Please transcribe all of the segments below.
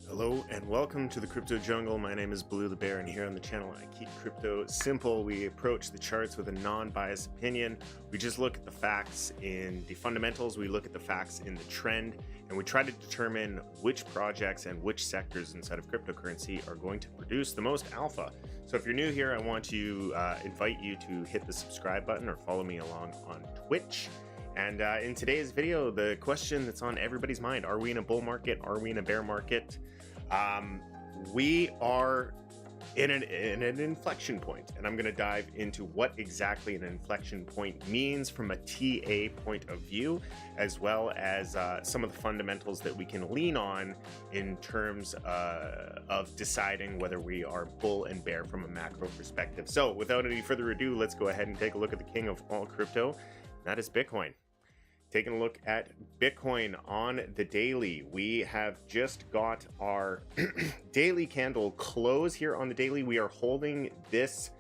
Hello and welcome to the Crypto Jungle. My name is Baloo The Bear, and here on the channel I keep crypto simple. We approach the charts with a non-biased opinion. We just look at the facts in the fundamentals, we look at the facts in the trend, and we try to determine which projects and which sectors inside of cryptocurrency are going to produce the most alpha. So if you're new here, I want to invite you to hit the subscribe button or follow me along on Twitch. And in today's video, the question that's on everybody's mind: are we in a bull market? Are we in a bear market? We are in an inflection point, and I'm going to dive into what exactly an inflection point means from a TA point of view, as well as some of the fundamentals that we can lean on in terms of deciding whether we are bull and bear from a macro perspective. So without any further ado, let's go ahead and take a look at the king of all crypto. That is Bitcoin. Taking a look at Bitcoin on the daily, we have just got our daily candle close here on the daily. We are holding this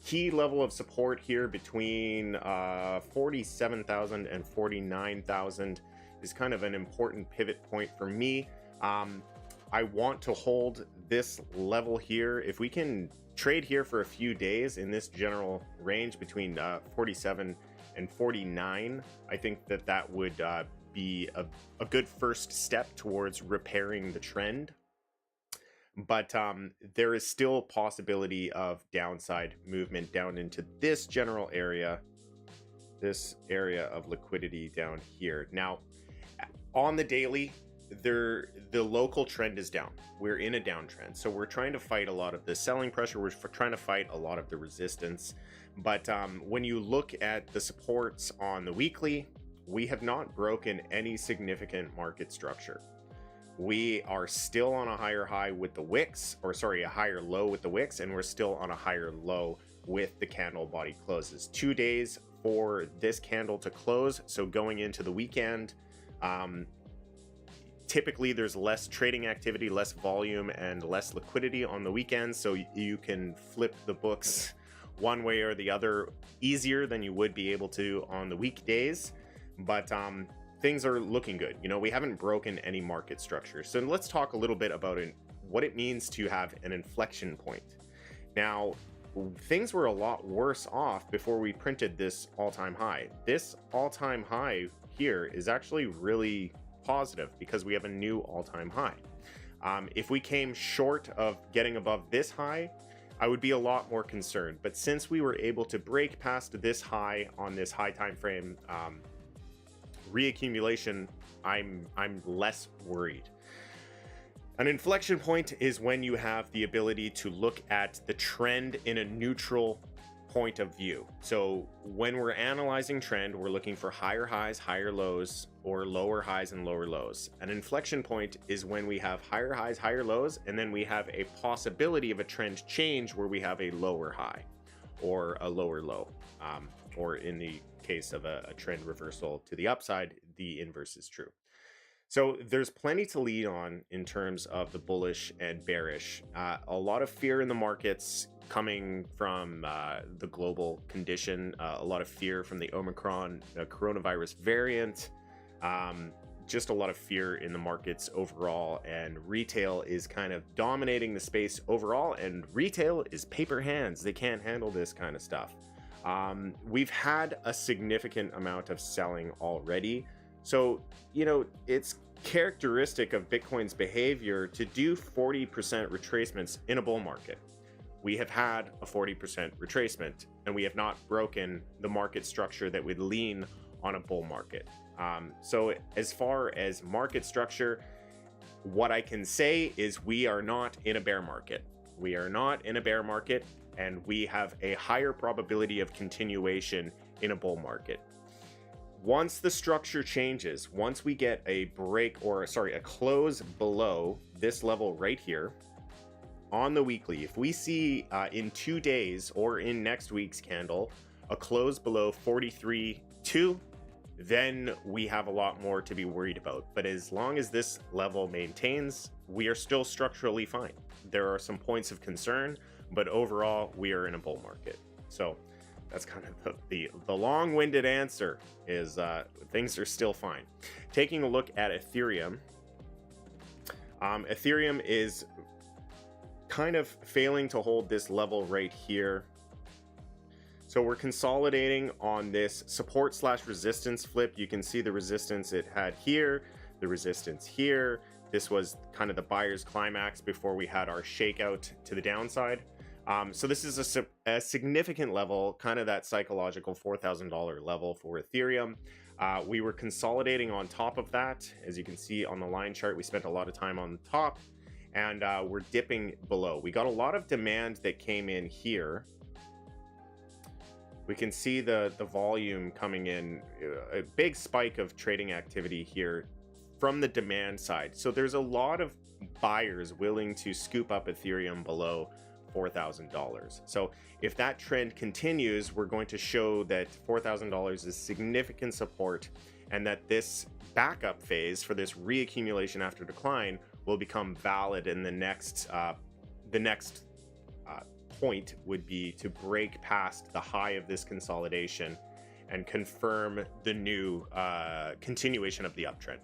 key level of support here between 47,000 and 49,000 is kind of an important pivot point for me. I want to hold this level here. If we can trade here for a few days in this general range between 47 and 49, I think that that would be a good first step towards repairing the trend. But there is still possibility of downside movement down into this general area, this area of liquidity down here. Now, on the daily, the local trend is down. We're in a downtrend, so we're trying to fight a lot of the selling pressure. We're trying to fight a lot of the resistance. But when you look at the supports on the weekly, we have not broken any significant market structure. We are still on a higher high with the wicks, or sorry, a higher low with the wicks, and we're still on a higher low with the candle body closes. 2 days for this candle to close, so going into the weekend, typically there's less trading activity, less volume, and less liquidity on the weekends, so you can flip the books one way or the other easier than you would be able to on the weekdays. But things are looking good. You know, we haven't broken any market structure. So let's talk a little bit about what it means to have an inflection point. Now, things were a lot worse off before we printed this all-time high. This all-time high here is actually really positive because we have a new all-time high. If we came short of getting above this high, I would be a lot more concerned. But since we were able to break past this high on this high time frame reaccumulation, I'm less worried. An inflection point is when you have the ability to look at the trend in a neutral point of view. So when we're analyzing trend, we're looking for higher highs, higher lows, or lower highs and lower lows. An inflection point is when we have higher highs, higher lows, and then we have a possibility of a trend change where we have a lower high or a lower low, or in the case of a trend reversal to the upside, the inverse is true. So there's plenty to lead on in terms of the bullish and bearish. A lot of fear in the markets coming from the global condition, a lot of fear from the Omicron coronavirus variant, just a lot of fear in the markets overall, and retail is kind of dominating the space overall, and retail is paper hands. They can't handle this kind of stuff. We've had a significant amount of selling already. So, you know, it's characteristic of Bitcoin's behavior to do 40% retracements in a bull market. We have had a 40% retracement, and we have not broken the market structure that would lean on a bull market. So as far as market structure, what I can say is we are not in a bear market. We are not in a bear market, and we have a higher probability of continuation in a bull market. Once the structure changes, once we get a break, or sorry, a close below this level right here on the weekly, if we see in 2 days or in next week's candle a close below 43.2, then we have a lot more to be worried about. But as long as this level maintains, we are still structurally fine. There are some points of concern, but overall we are in a bull market. So that's kind of the long-winded answer is things are still fine. Taking a look at Ethereum, Ethereum is kind of failing to hold this level right here. So we're consolidating on this support / resistance flip. You can see the resistance it had here, the resistance here. This was kind of the buyer's climax before we had our shakeout to the downside. So this is a significant level, kind of that psychological $4,000 level for Ethereum. We were consolidating on top of that. As you can see on the line chart, we spent a lot of time on the top, and we're dipping below. We got a lot of demand that came in here. We can see the volume coming in, a big spike of trading activity here from the demand side. So there's a lot of buyers willing to scoop up Ethereum below $4,000. So if that trend continues, we're going to show that $4,000 is significant support, and that this backup phase for this reaccumulation after decline will become valid in the next point would be to break past the high of this consolidation and confirm the new continuation of the uptrend.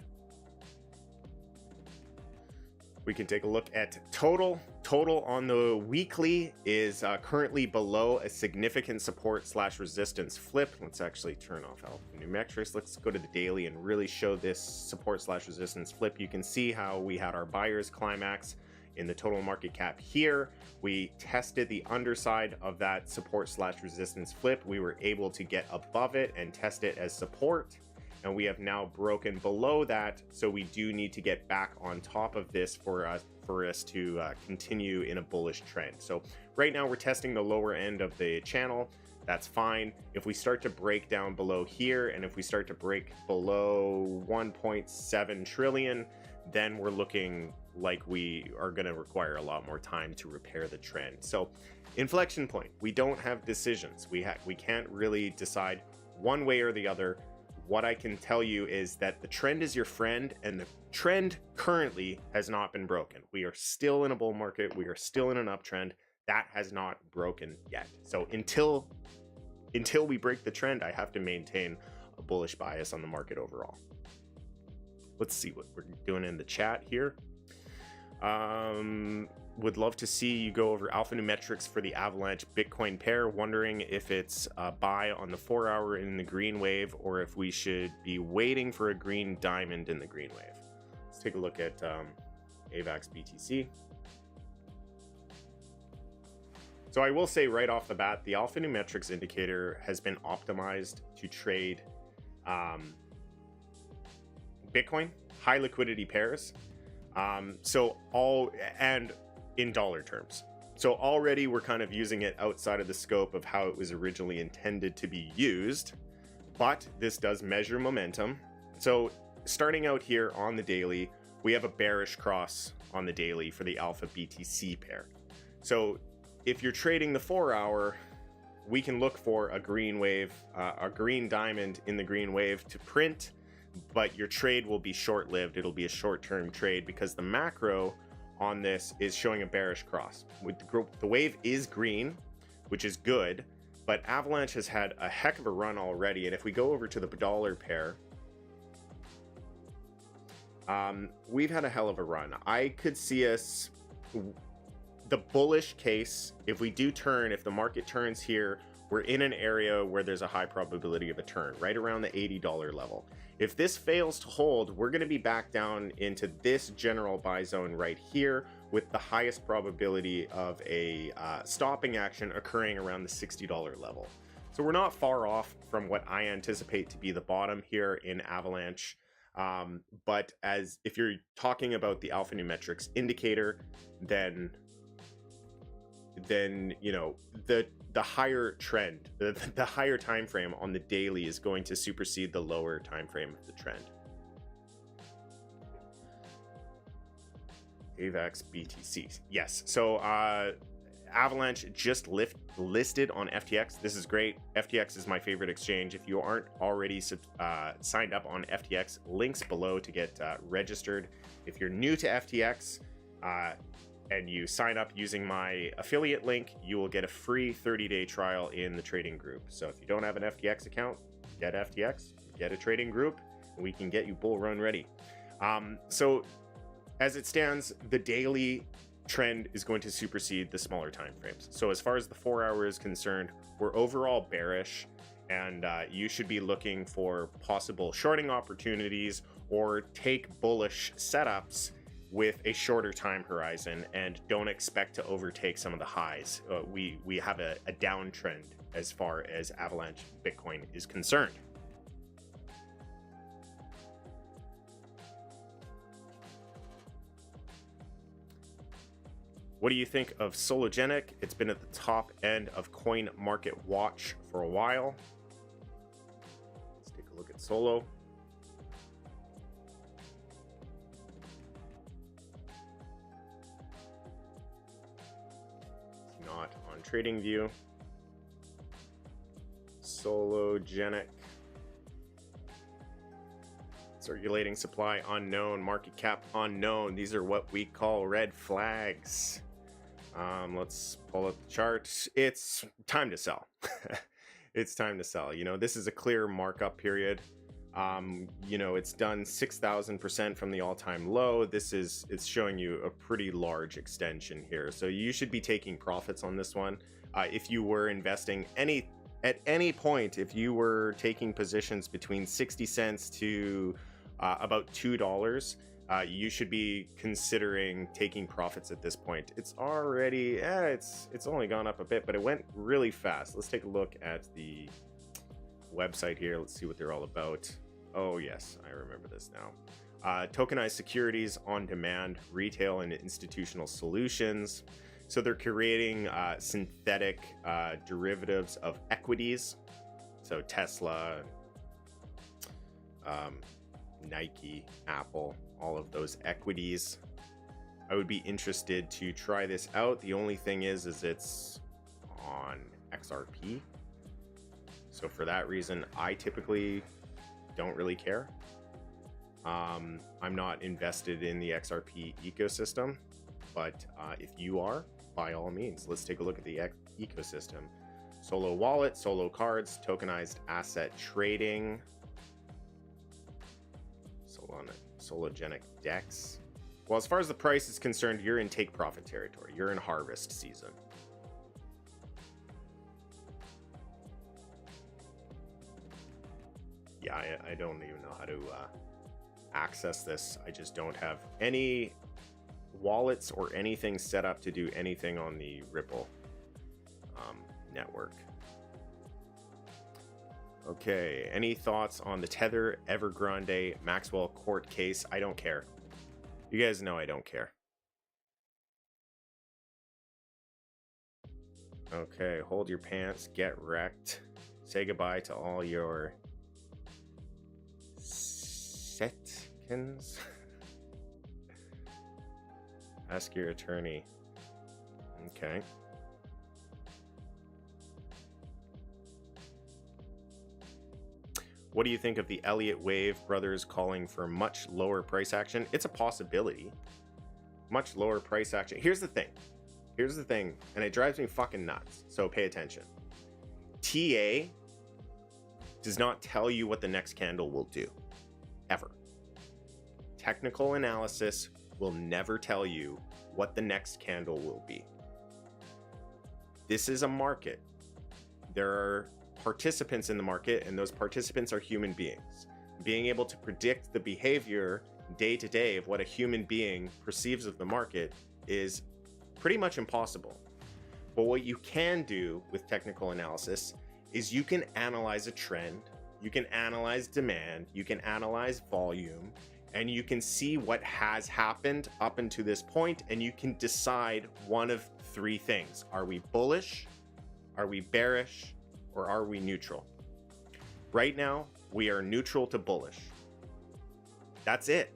We can take a look at total. Total on the weekly is currently below a significant support / resistance flip. Let's actually turn off alphanumerics. Let's go to the daily and really show this support / resistance flip. You can see how we had our buyer's climax in the total market cap here. We tested the underside of that support / resistance flip. We were able to get above it and test it as support, and we have now broken below that. So we do need to get back on top of this for us to continue in a bullish trend. So right now we're testing the lower end of the channel. That's fine. If we start to break down below here, and if we start to break below 1.7 trillion, then we're looking like we are going to require a lot more time to repair the trend. So inflection point, we don't have decisions. We can't really decide one way or the other. What I can tell you is that the trend is your friend, and the trend currently has not been broken. We are still in a bull market. We are still in an uptrend. That has not broken yet. So until we break the trend, I have to maintain a bullish bias on the market overall. Let's see what we're doing in the chat here. Would love to see you go over alphanumerics for the Avalanche Bitcoin pair. Wondering if it's a buy on the 4-hour in the green wave, or if we should be waiting for a green diamond in the green wave. Let's take a look at AVAX BTC. So I will say right off the bat, the alphanumerics indicator has been optimized to trade Bitcoin, high liquidity pairs. And in dollar terms. So already we're kind of using it outside of the scope of how it was originally intended to be used, but this does measure momentum. So starting out here on the daily, we have a bearish cross on the daily for the alpha BTC pair. So if you're trading the 4 hour, we can look for a green wave, a green diamond in the green wave to print, but your trade will be short-lived. It'll be a short-term trade because the macro on this is showing a bearish cross. With the wave is green, which is good, but Avalanche has had a heck of a run already. And if we go over to the dollar pair, we've had a hell of a run. I could see us, the bullish case, if we do turn, if the market turns here, we're in an area where there's a high probability of a turn, right around the $80 level. If this fails to hold, we're going to be back down into this general buy zone right here with the highest probability of a stopping action occurring around the $60 level. So we're not far off from what I anticipate to be the bottom here in Avalanche. But as if you're talking about the alphanumetrics indicator, then you know, the higher trend, the higher time frame on the daily is going to supersede the lower time frame of the trend. AVAX BTC, yes. So Avalanche just listed on FTX. This is great. FTX is my favorite exchange. If you aren't already signed up on FTX, links below to get registered. If you're new to FTX and you sign up using my affiliate link, you will get a free 30-day trial in the trading group. So if you don't have an FTX account, get FTX, get a trading group, and we can get you bull run ready. So as it stands, the daily trend is going to supersede the smaller time frames. So as far as the 4 hour is concerned, we're overall bearish, and you should be looking for possible shorting opportunities or take bullish setups with a shorter time horizon, and don't expect to overtake some of the highs. We have a downtrend as far as Avalanche Bitcoin is concerned. What do you think of Sologenic? It's been at the top end of Coin Market Watch for a while. Let's take a look at Solo. It's not on TradingView. Sologenic. Circulating supply unknown, market cap unknown. These are what we call red flags. Let's pull up the chart. It's time to sell. It's time to sell. You know, this is a clear markup period. You know, it's done 6,000% from the all-time low. It's showing you a pretty large extension here. So you should be taking profits on this one. If you were investing at any point, if you were taking positions between 60 cents to about $2, you should be considering taking profits at this point. It's already, it's only gone up a bit, but it went really fast. Let's take a look at the website here. Let's see what they're all about. Oh yes, I remember this now. Tokenized securities on demand, retail and institutional solutions. So they're creating synthetic derivatives of equities. So Tesla, Nike, Apple, all of those equities. I would be interested to try this out. The only thing is it's on XRP. So for that reason, I typically don't really care. I'm not invested in the XRP ecosystem, but if you are, by all means, let's take a look at the ecosystem. Solo wallet, solo cards, tokenized asset trading, Sologenic DEX. Well, as far as the price is concerned, you're in take profit territory. You're in harvest season. Yeah, I don't even know how to access this. I just don't have any wallets or anything set up to do anything on the Ripple network. Okay, any thoughts on the Tether, Evergrande, Maxwell court case? I don't care. You guys know I don't care. Okay, hold your pants, get wrecked. Say goodbye to all your seconds. Ask your attorney. Okay. What do you think of the Elliott Wave brothers calling for much lower price action? It's a possibility. Much lower price action. Here's the thing, and it drives me fucking nuts, so pay attention. TA does not tell you what the next candle will do, ever. Technical analysis will never tell you what the next candle will be. This is a market. There are participants in the market, and those participants are human beings. Being able to predict the behavior day to day of what a human being perceives of the market is pretty much impossible. But what you can do with technical analysis is you can analyze a trend, you can analyze demand, you can analyze volume, and you can see what has happened up until this point, and you can decide one of three things. Are we bullish? Are we bearish? Or are we neutral? Right now, we are neutral to bullish. That's it.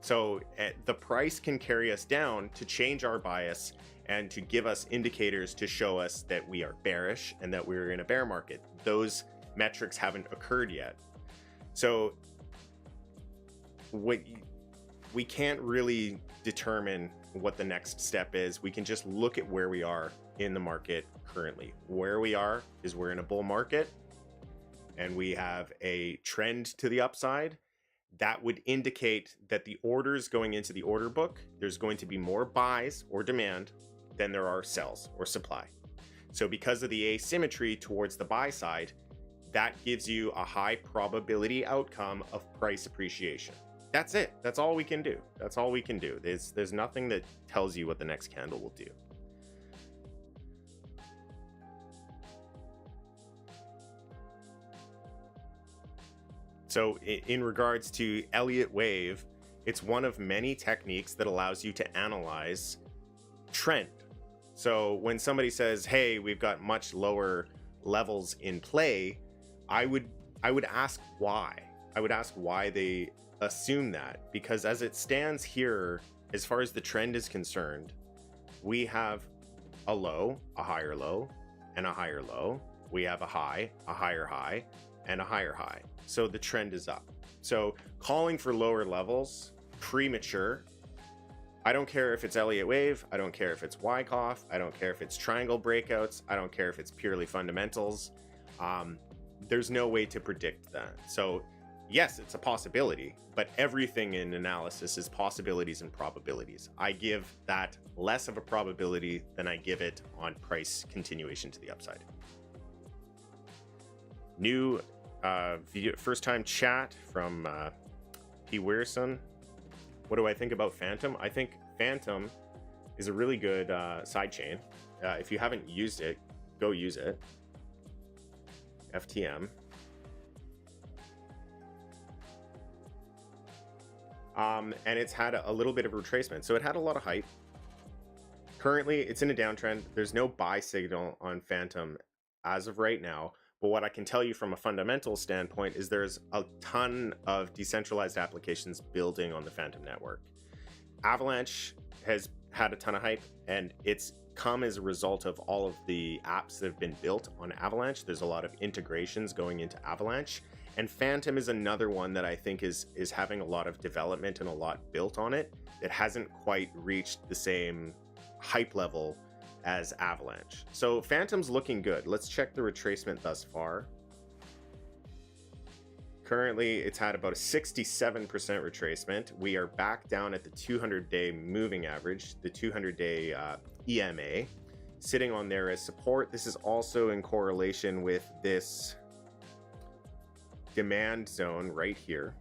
So the price can carry us down to change our bias and to give us indicators to show us that we are bearish and that we're in a bear market. Those metrics haven't occurred yet. So we can't really determine what the next step is. We can just look at where we are in the market currently. Where we are is we're in a bull market and we have a trend to the upside. That would indicate that the orders going into the order book, there's going to be more buys or demand than there are sells or supply. So because of the asymmetry towards the buy side, that gives you a high probability outcome of price appreciation. That's it. That's all we can do. That's all we can do. There's nothing that tells you what the next candle will do. So in regards to Elliott Wave, it's one of many techniques that allows you to analyze trend. So when somebody says, hey, we've got much lower levels in play, I would ask why. I would ask why they assume that, because as it stands here, as far as the trend is concerned, we have a low, a higher low, and a higher low. We have a high, a higher high, and a higher high. So the trend is up. So calling for lower levels, premature. I don't care if it's Elliott Wave. I don't care if it's Wyckoff. I don't care if it's triangle breakouts. I don't care if it's purely fundamentals. There's no way to predict that. So yes, it's a possibility, but everything in analysis is possibilities and probabilities. I give that less of a probability than I give it on price continuation to the upside. New first time chat from P. Weirson. What do I think about Fantom? I think Fantom is a really good sidechain. If you haven't used it, go use it. FTM. And it's had a little bit of retracement. So it had a lot of hype. Currently, it's in a downtrend. There's no buy signal on Fantom as of right now. But what I can tell you from a fundamental standpoint is there's a ton of decentralized applications building on the Fantom network. Avalanche has had a ton of hype, and it's come as a result of all of the apps that have been built on Avalanche. There's a lot of integrations going into Avalanche. And Fantom is another one that I think is having a lot of development and a lot built on it that hasn't quite reached the same hype level as Avalanche. So Fantom's looking good. Let's check the retracement thus far. Currently, it's had about a 67% retracement. We are back down at the 200-day moving average, the 200-day EMA, sitting on there as support. This is also in correlation with this demand zone right here.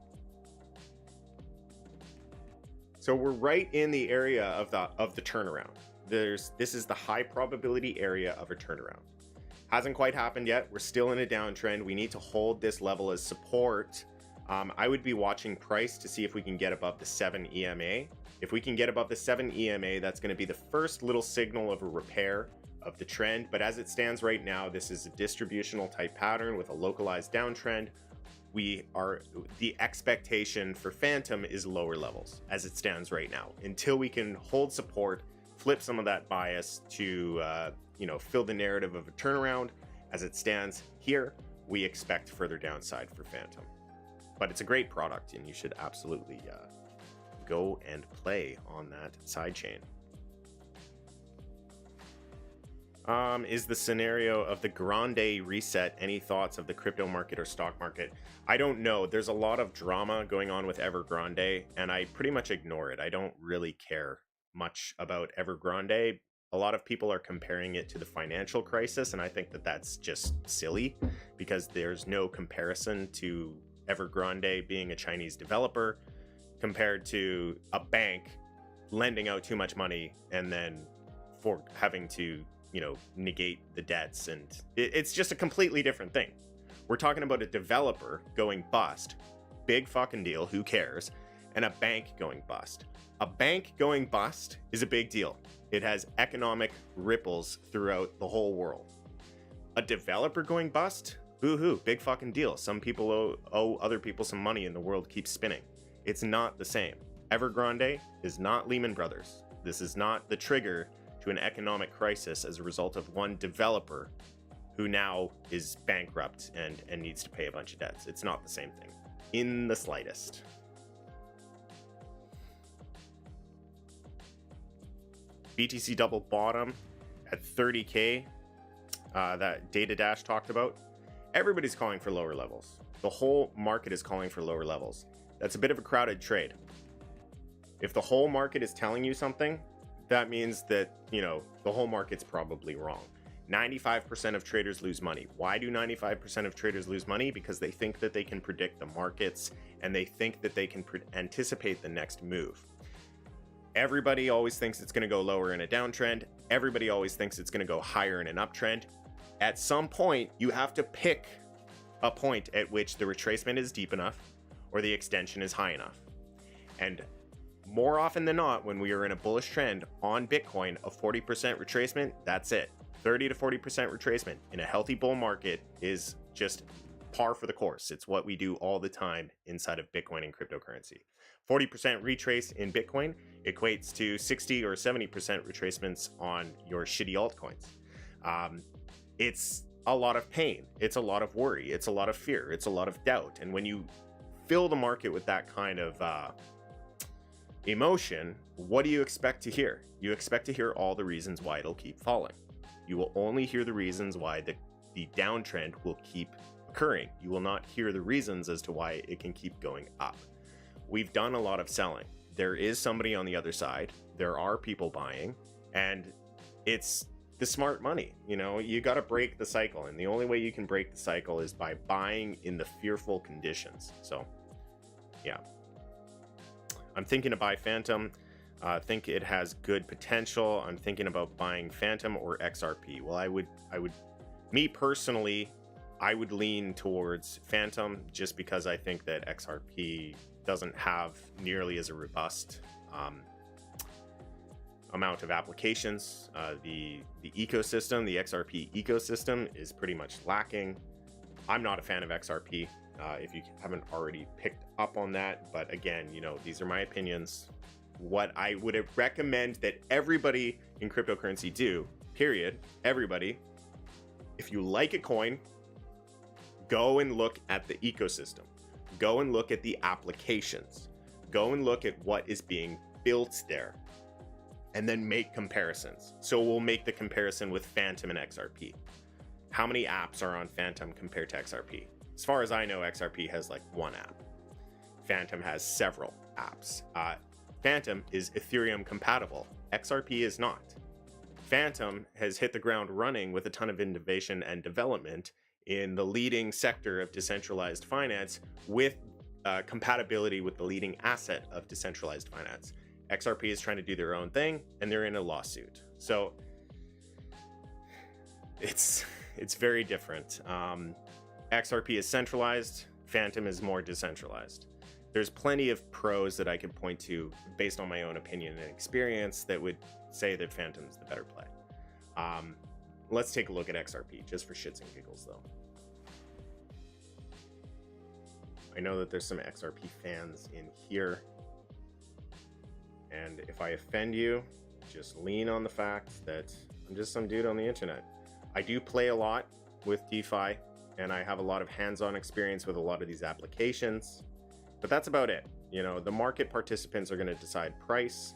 So we're right in the area of the turnaround. This is the high probability area of a turnaround. Hasn't quite happened yet. We're still in a downtrend. We need to hold this level as support. I would be watching price to see if we can get above the 7 EMA. If we can get above the 7 EMA, that's going to be the first little signal of a repair of the trend. But as it stands right now, this is a distributional type pattern with a localized downtrend. the expectation for Fantom is lower levels as it stands right now, until we can hold support, flip some of that bias to fill the narrative of a turnaround. As it stands here, we expect further downside for Fantom, but it's a great product and you should absolutely go and play on that sidechain. Is the scenario of the Grande reset any thoughts of the crypto market or stock market? I don't know. There's a lot of drama going on with Evergrande, and I pretty much ignore it. I don't really care much about Evergrande. A lot of people are comparing it to the financial crisis, and I think that that's just silly, because there's no comparison to Evergrande being a Chinese developer compared to a bank lending out too much money and then for having to negate the debts, and it's just a completely different thing. We're talking about a developer going bust, big fucking deal, who cares, and a bank going bust. A bank going bust is a big deal. It has economic ripples throughout the whole world. A developer going bust, boo-hoo, big fucking deal. Some people owe other people some money and the world keeps spinning. It's not the same. Evergrande is not Lehman Brothers. This is not the trigger to an economic crisis as a result of one developer who now is bankrupt and needs to pay a bunch of debts. It's not the same thing in the slightest. BTC double bottom at 30K that Data Dash talked about. Everybody's calling for lower levels. The whole market is calling for lower levels. That's a bit of a crowded trade. If the whole market is telling you something, that means that, the whole market's probably wrong. 95% of traders lose money. Why do 95% of traders lose money? Because they think that they can predict the markets and they think that they can anticipate the next move. Everybody always thinks it's going to go lower in a downtrend. Everybody always thinks it's going to go higher in an uptrend. At some point, you have to pick a point at which the retracement is deep enough or the extension is high enough. And more often than not, when we are in a bullish trend on Bitcoin, a 40% retracement, that's it. 30 to 40% retracement in a healthy bull market is just par for the course. It's what we do all the time inside of Bitcoin and cryptocurrency. 40% retrace in Bitcoin equates to 60 or 70% retracements on your shitty altcoins. It's a lot of pain. It's a lot of worry. It's a lot of fear. It's a lot of doubt. And when you fill the market with that kind of emotion, what do you expect to hear? You expect to hear all the reasons why it'll keep falling. You will only hear the reasons why the downtrend will keep occurring. You will not hear the reasons as to why it can keep going up. We've done a lot of selling. There is somebody on the other side. There are people buying, and it's the smart money. You got to break the cycle, and the only way you can break the cycle is by buying in the fearful conditions. So, yeah. I'm thinking to buy Fantom. I think it has good potential. I'm thinking about buying Fantom or XRP. Well, me personally, I would lean towards Fantom just because I think that XRP doesn't have nearly as a robust amount of applications. The ecosystem, the XRP ecosystem is pretty much lacking. I'm not a fan of XRP. If you haven't already picked up on that, but again, these are my opinions. What I would recommend that everybody in cryptocurrency do, period, everybody, if you like a coin, go and look at the ecosystem, go and look at the applications, go and look at what is being built there, and then make comparisons. So we'll make the comparison with Fantom and XRP. How many apps are on Fantom compared to XRP? As far as I know, XRP has like one app. Fantom has several apps. Fantom is Ethereum compatible. XRP is not. Fantom has hit the ground running with a ton of innovation and development in the leading sector of decentralized finance with compatibility with the leading asset of decentralized finance. XRP is trying to do their own thing, and they're in a lawsuit. So it's very different. XRP is centralized, Fantom is more decentralized. There's plenty of pros that I could point to based on my own opinion and experience that would say that Fantom is the better play. Let's take a look at XRP just for shits and giggles though. I know that there's some XRP fans in here, and if I offend you, just lean on the fact that I'm just some dude on the internet. I do play a lot with DeFi, and I have a lot of hands-on experience with a lot of these applications, but that's about it. You know, the market participants are going to decide price,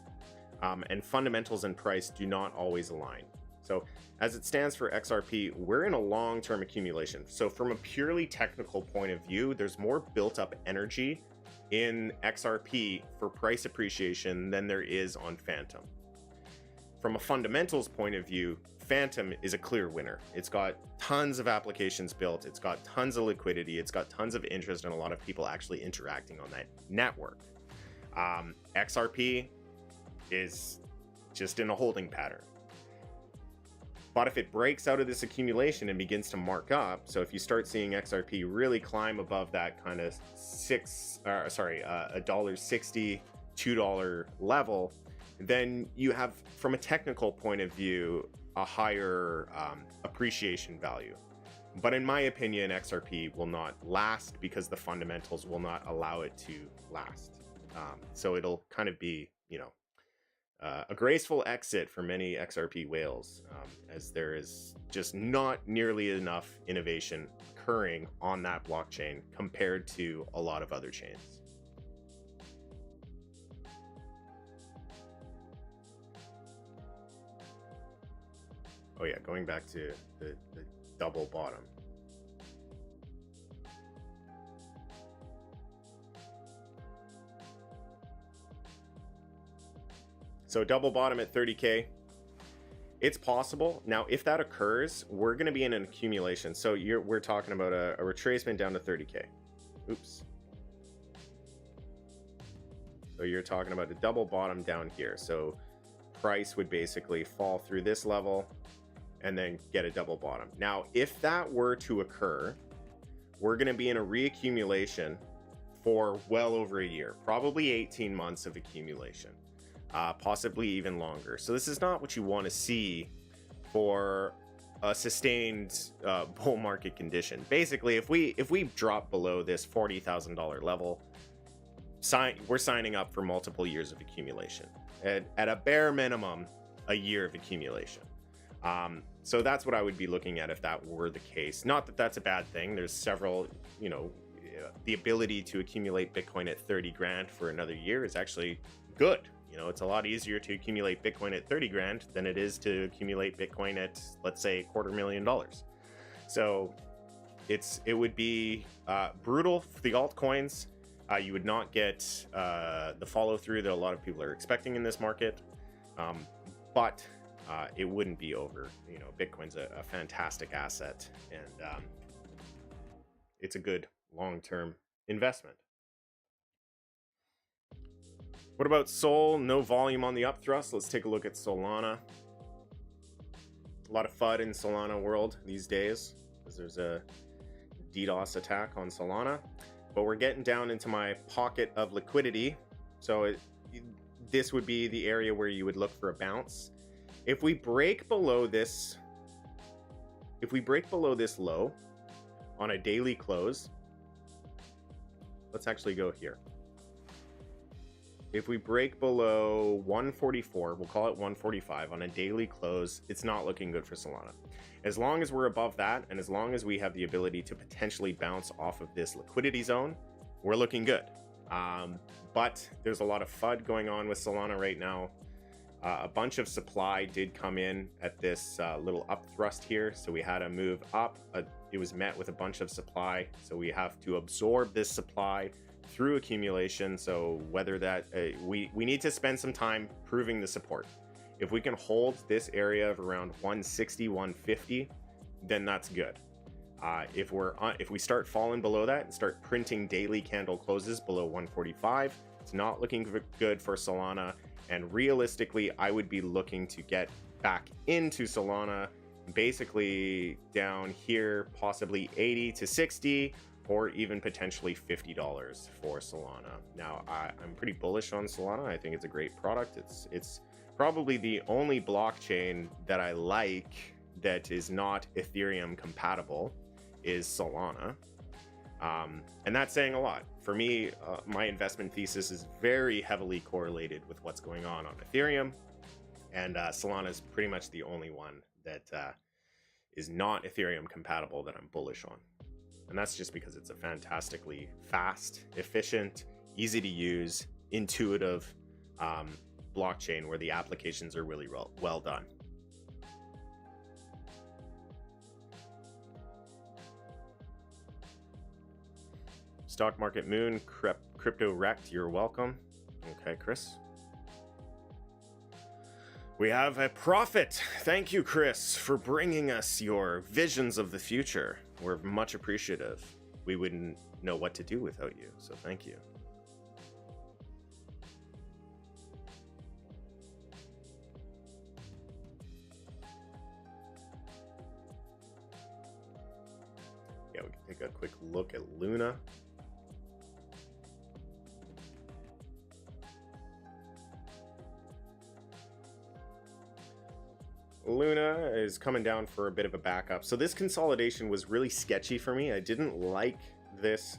and fundamentals and price do not always align. So as it stands for XRP, we're in a long-term accumulation. So from a purely technical point of view, there's more built-up energy in XRP for price appreciation than there is on Fantom. From a fundamentals point of view, Fantom is a clear winner. It's got tons of applications built, it's got tons of liquidity, it's got tons of interest, and a lot of people actually interacting on that network. XRP is just in a holding pattern. But if it breaks out of this accumulation and begins to mark up, so if you start seeing XRP really climb above that kind of $1.60, $2 level, then you have, from a technical point of view, a higher appreciation value. But in my opinion, XRP will not last because the fundamentals will not allow it to last. So it'll kind of be, you know, a graceful exit for many XRP whales, as there is just not nearly enough innovation occurring on that blockchain compared to a lot of other chains. Oh yeah, going back to the double bottom. So double bottom at 30K. It's possible. Now, if that occurs, we're going to be in an accumulation. So we're talking about a retracement down to 30K. Oops. So you're talking about a double bottom down here. So price would basically fall through this level and then get a double bottom. Now, if that were to occur, we're going to be in a reaccumulation for well over a year, probably 18 months of accumulation. Possibly even longer. So this is not what you want to see for a sustained bull market condition. Basically, if we drop below this $40,000 level, we're signing up for multiple years of accumulation. At a bare minimum, a year of accumulation. So that's what I would be looking at if that were the case. Not that that's a bad thing. There's several, you know, the ability to accumulate Bitcoin at 30 grand for another year is actually good. You know, it's a lot easier to accumulate Bitcoin at 30 grand than it is to accumulate Bitcoin at, let's say, $250,000. So it would be brutal for the altcoins. You would not get the follow through that a lot of people are expecting in this market, but it wouldn't be over. You know, Bitcoin's a fantastic asset, and it's a good long-term investment. What about Sol? No volume on the upthrust. Let's take a look at Solana. A lot of FUD in Solana world these days, because there's a DDoS attack on Solana. But we're getting down into my pocket of liquidity. So this would be the area where you would look for a bounce. If we break below this, low on a daily close, let's actually go here. If we break below 144, we'll call it 145 on a daily close, it's not looking good for Solana. As long as we're above that, and as long as we have the ability to potentially bounce off of this liquidity zone, we're looking good. But there's a lot of FUD going on with Solana right now. A bunch of supply did come in at this little up thrust here. So we had a move up. It was met with a bunch of supply. So we have to absorb this supply through accumulation. So whether that we need to spend some time proving the support. If we can hold this area of around 160, 150, then that's good. If we start falling below that and start printing daily candle closes below 145, it's not looking good for Solana. And realistically, I would be looking to get back into Solana, basically down here, possibly 80 to 60, or even potentially $50 for Solana. Now, I'm pretty bullish on Solana. I think it's a great product. It's probably the only blockchain that I like that is not Ethereum compatible is Solana. And that's saying a lot. For me, my investment thesis is very heavily correlated with what's going on Ethereum, and Solana is pretty much the only one that is not Ethereum compatible that I'm bullish on. And that's just because it's a fantastically fast, efficient, easy to use, intuitive blockchain where the applications are really well done. Stock Market Moon, Crypto Wrecked, you're welcome. Okay, Chris. We have a prophet. Thank you, Chris, for bringing us your visions of the future. We're much appreciative. We wouldn't know what to do without you, so thank you. Yeah, we can take a quick look at Luna. Luna is coming down for a bit of a backup. So this consolidation was really sketchy for me. I didn't like this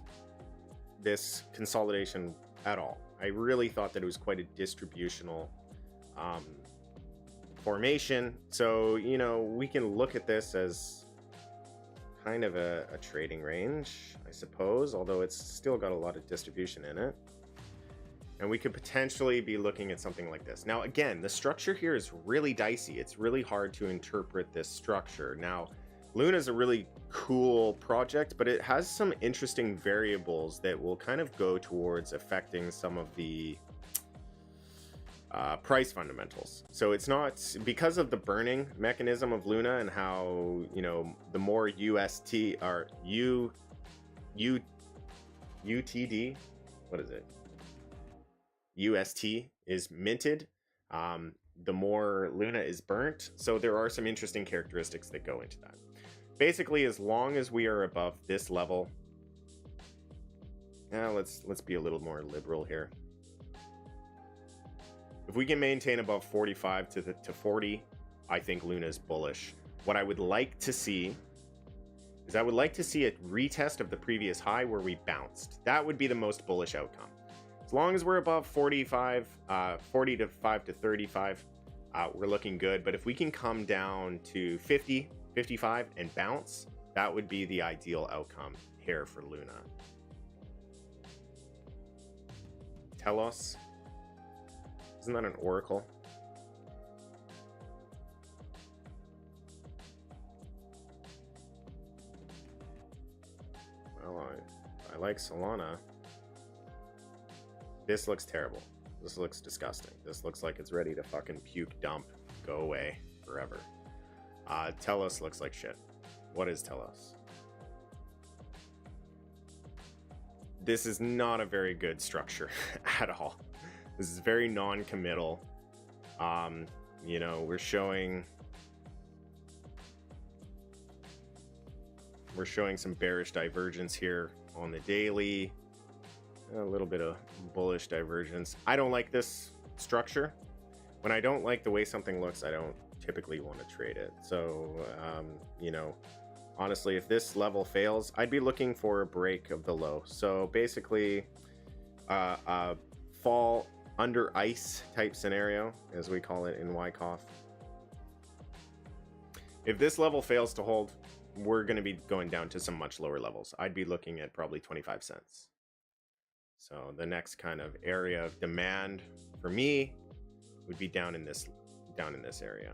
consolidation at all. I really thought that it was quite a distributional formation. So, you know, we can look at this as kind of a trading range, I suppose, although it's still got a lot of distribution in it. And we could potentially be looking at something like this. Now, again, the structure here is really dicey. It's really hard to interpret this structure. Now, Luna is a really cool project, but it has some interesting variables that will kind of go towards affecting some of the price fundamentals. So it's not, because of the burning mechanism of Luna and how, you know, the more UST or UTD, what is it? UST is minted, the more Luna is burnt. So there are some interesting characteristics that go into that. Basically, as long as we are above this level, now let's be a little more liberal here. If we can maintain above 45 to 40, I think Luna is bullish. What I would like to see is I would like to see a retest of the previous high where we bounced. That would be the most bullish outcome. As long as we're above 45, 45 to 35, we're looking good. But if we can come down to 50, 55 and bounce, that would be the ideal outcome here for Luna. Telos. Isn't that an oracle? Well, I like Solana. This looks terrible. This looks disgusting. This looks like it's ready to fucking puke, dump, go away forever. Telos looks like shit. What is Telos? This is not a very good structure at all. This is very non-committal. You know, we're showing some bearish divergence here on the daily. A little bit of bullish divergence. I don't like this structure. When I don't like the way something looks, I don't typically want to trade it. So, you know, honestly, if this level fails, I'd be looking for a break of the low. So basically, fall under ice type scenario, as we call it in Wyckoff. If this level fails to hold, we're going to be going down to some much lower levels. I'd be looking at probably 25 cents. So the next kind of area of demand for me would be down in this area,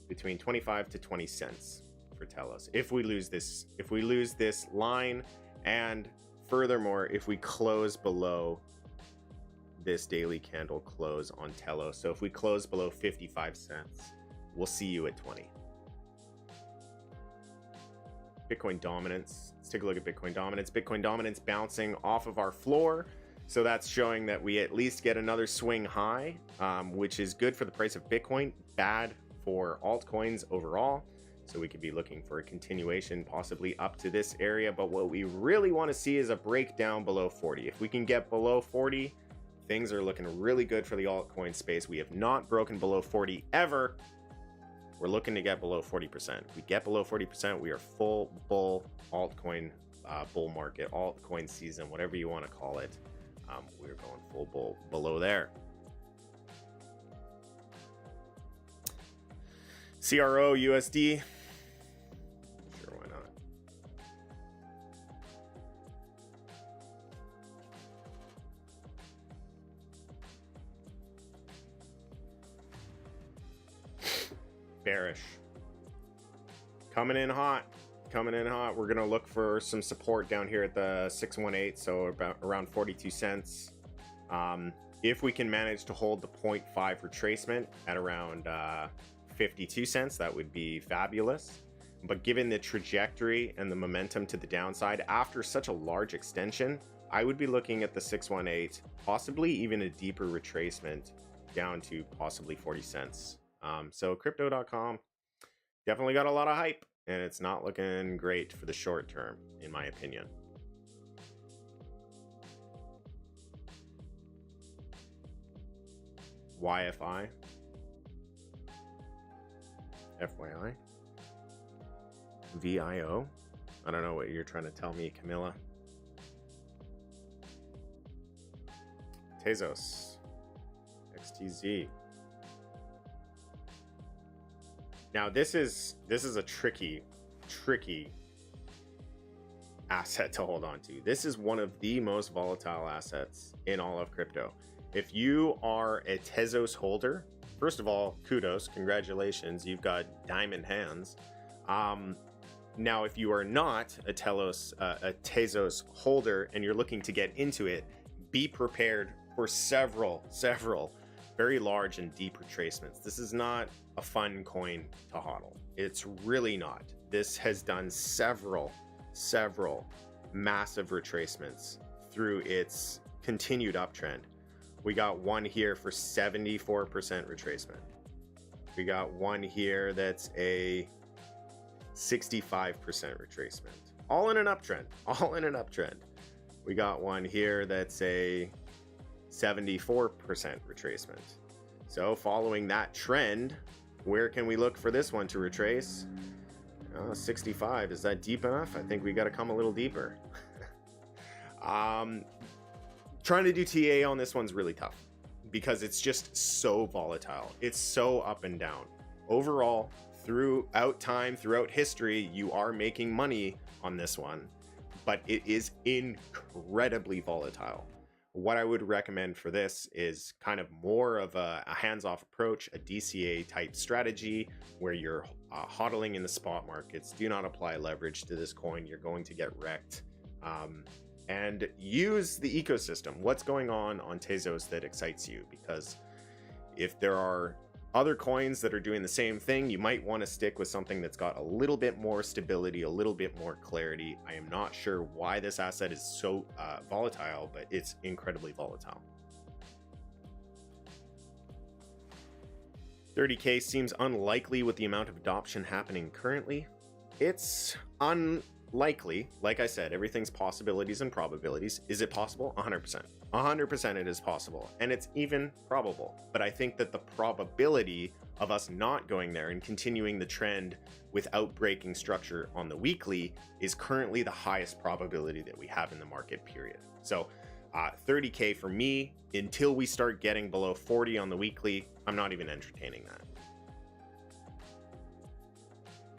between 25 to 20 cents for Telos. If we lose this line, and furthermore, if we close below this daily candle close on Telos. So if we close below 55 cents, we'll see you at 20. Bitcoin dominance. Let's take a look at Bitcoin dominance. Bitcoin dominance bouncing off of our floor. So that's showing that we at least get another swing high, which is good for the price of Bitcoin, bad for altcoins overall. So we could be looking for a continuation, possibly up to this area. But what we really want to see is a breakdown below 40. If we can get below 40, things are looking really good for the altcoin space. We have not broken below 40 ever. We're looking to get below 40%. If we get below 40%, we are full bull altcoin bull market, altcoin season, whatever you want to call it. We're going full bull below there. CRO USD. Sure, why not? Bearish. Coming in hot. Coming in hot. We're gonna look for some support down here at the 618, so about around 42 cents. If we can manage to hold the 0.5 retracement at around 52 cents, that would be fabulous. But given the trajectory and the momentum to the downside after such a large extension, I would be looking at the 618, possibly even a deeper retracement down to possibly 40 cents. So crypto.com definitely got a lot of hype, and it's not looking great for the short term, in my opinion. YFI. FYI. VIO. I don't know what you're trying to tell me, Camilla. Tezos. XTZ. Now this is a tricky asset to hold on to. This is one of the most volatile assets in all of crypto. If you are a Tezos holder, first of all, kudos, congratulations, you've got diamond hands. Now, if you are not a Tezos holder and you're looking to get into it, be prepared for several very large and deep retracements. This is not a fun coin to hodl. It's really not. This has done several massive retracements through its continued uptrend. We got one here for 74% retracement. We got one here that's a 65% retracement. All in an uptrend. We got one here that's a 74% retracement. So following that trend, where can we look for this one to retrace? 65. Is that deep enough? I think we got to come a little deeper. Trying to do TA on this one's really tough because it's just so volatile. It's so up and down. Overall, throughout time, throughout history, you are making money on this one, but it is incredibly volatile. What I would recommend for this is kind of more of a hands-off approach, a DCA type strategy where you're hodling in the spot markets. Do not apply leverage to this coin. You're going to get wrecked. And use the ecosystem. What's going on Tezos that excites you? Because if there are other coins that are doing the same thing, you might want to stick with something that's got a little bit more stability, a little bit more clarity. I am not sure why this asset is so volatile, but it's incredibly volatile. 30K seems unlikely with the amount of adoption happening currently. It's unlikely. Like I said, everything's possibilities and probabilities. Is it possible? 100%. 100% it is possible, and it's even probable. But I think that the probability of us not going there and continuing the trend without breaking structure on the weekly is currently the highest probability that we have in the market, period. So 30K for me, until we start getting below 40 on the weekly, I'm not even entertaining that.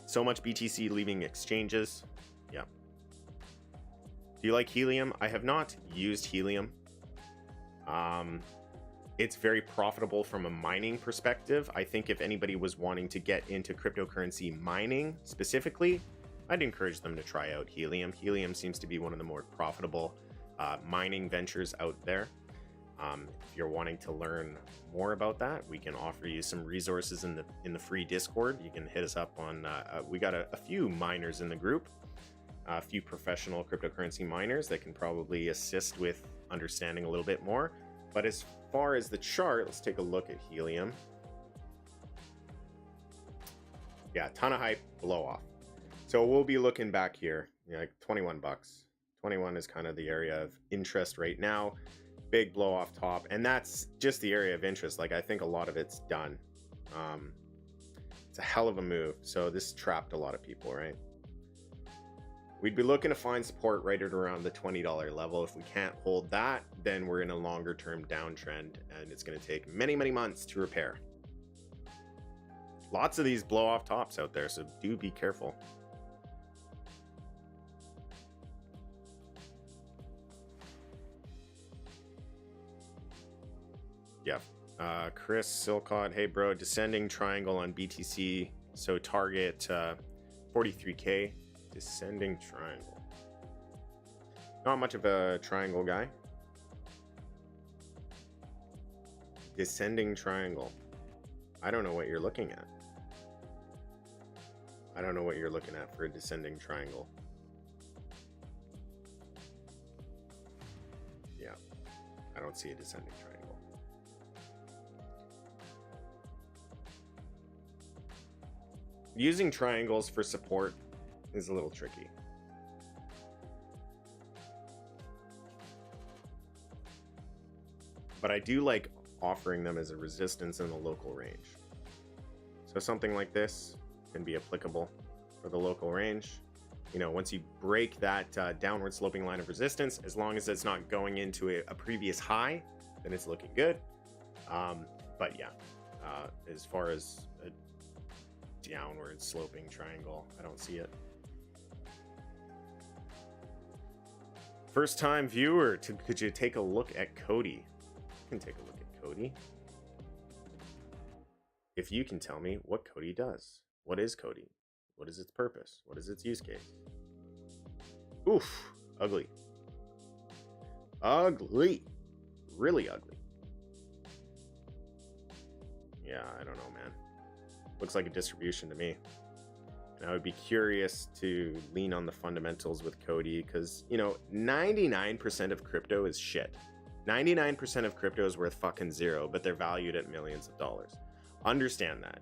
So much BTC leaving exchanges. Yeah. Do you like Helium? I have not used Helium. It's very profitable from a mining perspective. I think if anybody was wanting to get into cryptocurrency mining specifically, I'd encourage them to try out Helium. Helium seems to be one of the more profitable mining ventures out there. If you're wanting to learn more about that, we can offer you some resources in the free Discord. You can hit us up on, we got a few miners in the group, a few professional cryptocurrency miners that can probably assist with understanding a little bit more. But as far as the chart, let's take a look at Helium. Yeah, ton of hype, blow off. So we'll be looking back here, like 21 bucks. 21 is kind of the area of interest right now. Big blow off top, and that's just the area of interest. Like, I think a lot of it's done. It's a hell of a move. So this trapped a lot of people, right? We'd be looking to find support right at around the $20 level. If we can't hold that, then we're in a longer term downtrend, and it's going to take many, many months to repair. Lots of these blow off tops out there, so do be careful. Yeah. Chris Silcott, hey bro, descending triangle on BTC, so target 43k. Descending triangle. Not much of a triangle guy. Descending triangle. I don't know what you're looking at. I don't know what you're looking at for a descending triangle. Yeah, I don't see a descending triangle. Using triangles for support is a little tricky. But I do like offering them as a resistance in the local range. So something like this can be applicable for the local range. You know, once you break that downward sloping line of resistance, as long as it's not going into a previous high, then it's looking good. But yeah, as far as a downward sloping triangle, I don't see it. First time viewer, could you take a look at Cody? I can take a look at Cody. If you can tell me what Cody does. What is Cody? What is its purpose? What is its use case? Oof, ugly. Ugly. Really ugly. Yeah, I don't know, man. Looks like a distribution to me. And I would be curious to lean on the fundamentals with Cody because, you know, 99% of crypto is shit. 99% of crypto is worth fucking zero, but they're valued at millions of dollars. Understand that.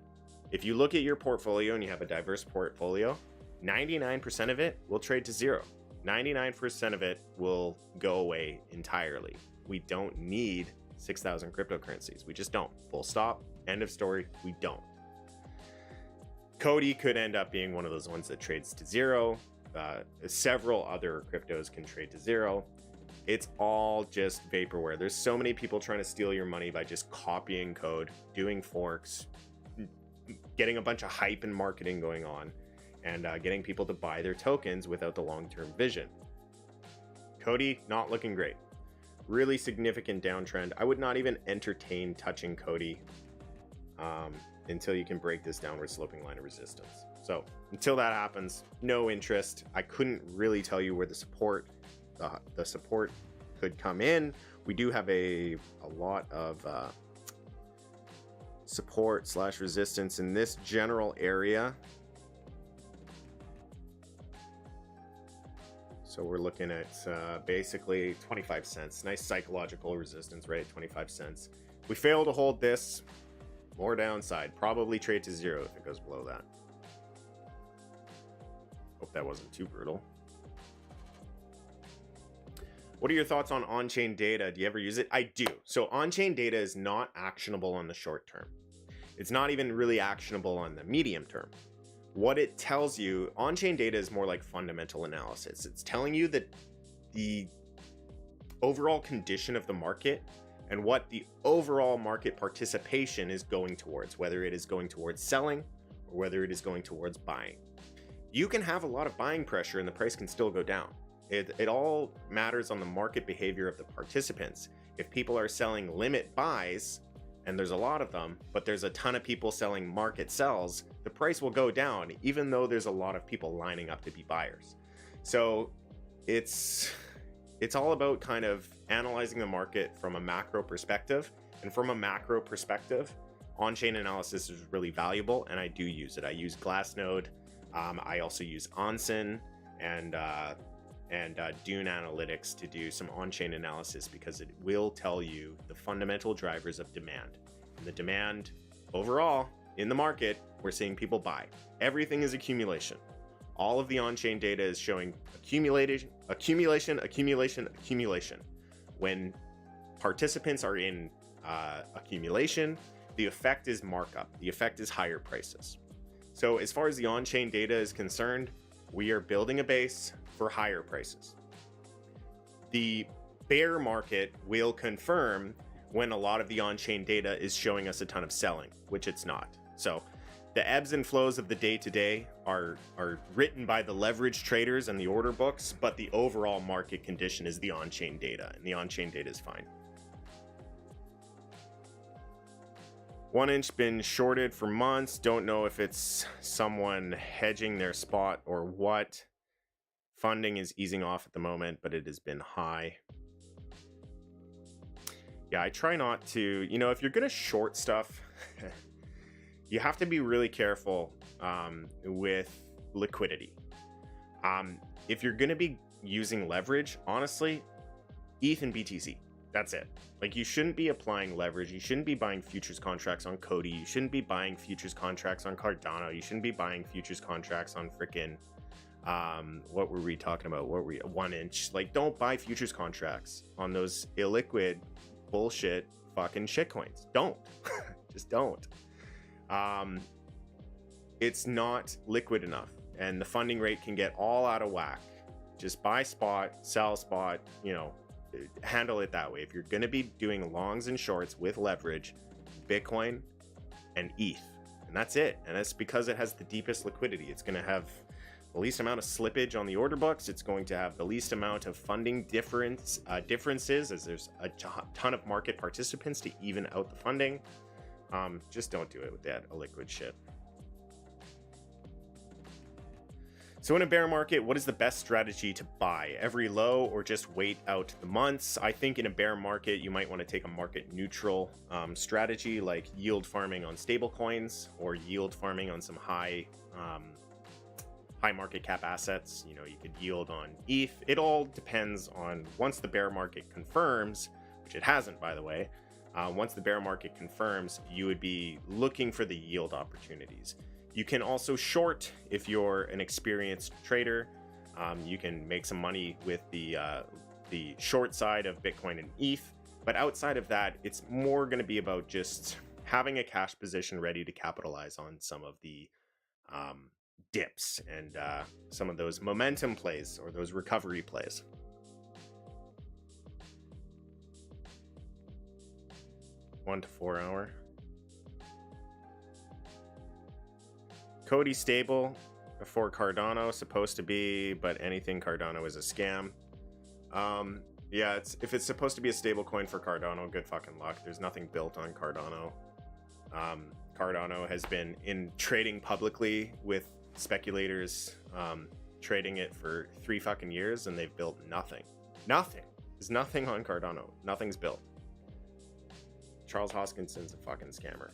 If you look at your portfolio and you have a diverse portfolio, 99% of it will trade to zero. 99% of it will go away entirely. We don't need 6,000 cryptocurrencies. We just don't. Full stop. End of story. We don't. Cody could end up being one of those ones that trades to zero. Several other cryptos can trade to zero. It's all just vaporware. There's so many people trying to steal your money by just copying code, doing forks, getting a bunch of hype and marketing going on, and getting people to buy their tokens without the long-term vision. Cody, not looking great. Really significant downtrend. I would not even entertain touching Cody until you can break this downward sloping line of resistance. So until that happens, no interest. I couldn't really tell you where the support could come in. We do have a lot of support / resistance in this general area. So we're looking at basically 25 cents. Nice psychological resistance right at 25 cents. If we fail to hold this, more downside. Probably trade to zero if it goes below that. Hope that wasn't too brutal. What are your thoughts on on-chain data? Do you ever use it? I do. So on-chain data is not actionable on the short term. It's not even really actionable on the medium term. What it tells you, on-chain data is more like fundamental analysis. It's telling you that the overall condition of the market and what the overall market participation is going towards, whether it is going towards selling or whether it is going towards buying. You can have a lot of buying pressure and the price can still go down. It all matters on the market behavior of the participants. If people are selling limit buys, and there's a lot of them, but there's a ton of people selling market sells, the price will go down, even though there's a lot of people lining up to be buyers. So it's all about kind of analyzing the market from a macro perspective. And from a macro perspective, on-chain analysis is really valuable, and I do use it. I use Glassnode. I also use Onsen and Dune Analytics to do some on-chain analysis because it will tell you the fundamental drivers of demand. And the demand overall in the market, we're seeing people buy. Everything is accumulation. All of the on-chain data is showing accumulation. When participants are in accumulation, the effect is markup. The effect is higher prices. So as far as the on-chain data is concerned, We are building a base for higher prices. The bear market will confirm when a lot of the on-chain data is showing us a ton of selling, which it's not. So the ebbs and flows of the day-to-day are written by the leverage traders and the order books, but the overall market condition is the on-chain data, and the on-chain data is fine. 1 inch been shorted for months. Don't know if it's someone hedging their spot or what. Funding is easing off at the moment, but it has been high. Yeah, I try not to, if you're going to short stuff, you have to be really careful with liquidity. If you're going to be using leverage, honestly, ETH and BTC, that's it. Like, you shouldn't be applying leverage. You shouldn't be buying futures contracts on Cody. You shouldn't be buying futures contracts on Cardano. You shouldn't be buying futures contracts on frickin' what were we talking about? 1 inch. Like, don't buy futures contracts on those illiquid bullshit fucking shitcoins. Don't. Just don't. It's not liquid enough, and the funding rate can get all out of whack. Just buy spot, sell spot, handle it that way. If you're going to be doing longs and shorts with leverage, Bitcoin and ETH, and that's it. And that's because it has the deepest liquidity. It's going to have the least amount of slippage on the order books. It's going to have the least amount of funding differences, as there's a ton of market participants to even out the funding. Just don't do it with that illiquid shit. So in a bear market, what is the best strategy to buy? Every low, or just wait out the months? I think in a bear market, you might want to take a market neutral strategy, like yield farming on stable coins or yield farming on some high market cap assets. You could yield on ETH. It all depends on, once the bear market confirms, which it hasn't, by the way, once the bear market confirms, you would be looking for the yield opportunities. You can also short if you're an experienced trader. You can make some money with the short side of Bitcoin and ETH. But outside of that, it's more going to be about just having a cash position ready to capitalize on some of the dips and some of those momentum plays or those recovery plays. One to 4 hour. Cody stable for Cardano, supposed to be, but anything Cardano is a scam. Yeah, if it's supposed to be a stable coin for Cardano, good fucking luck. There's nothing built on Cardano. Cardano has been in trading publicly with speculators trading it for 3 fucking years, and they've built nothing. Nothing. There's nothing on Cardano. Nothing's built. Charles Hoskinson's a fucking scammer.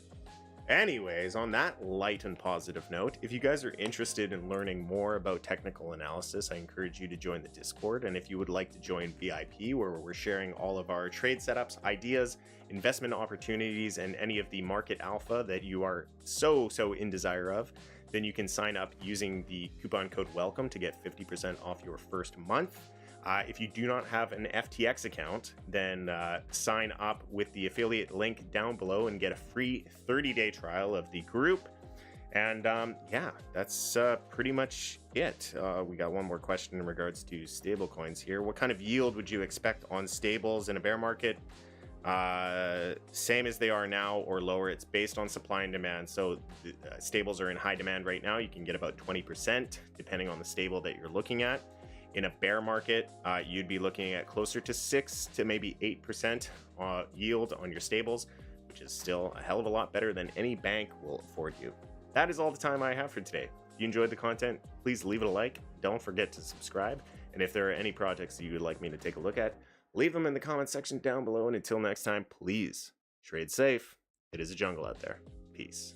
Anyways, on that light and positive note, if you guys are interested in learning more about technical analysis, I encourage you to join the Discord. And if you would like to join VIP, where we're sharing all of our trade setups, ideas, investment opportunities, and any of the market alpha that you are so in desire of, then you can sign up using the coupon code WELCOME to get 50% off your first month. If you do not have an FTX account, then sign up with the affiliate link down below and get a free 30-day trial of the group. And yeah, that's pretty much it. We got one more question in regards to stablecoins here. What kind of yield would you expect on stables in a bear market? Same as they are now or lower. It's based on supply and demand. So stables are in high demand right now. You can get about 20% depending on the stable that you're looking at. In a bear market, you'd be looking at closer to 6 to maybe 8% yield on your stables, which is still a hell of a lot better than any bank will afford you. That is all the time I have for today. If you enjoyed the content, please leave it a like. Don't forget to subscribe. And if there are any projects that you would like me to take a look at, leave them in the comment section down below. And until next time, please trade safe. It is a jungle out there. Peace.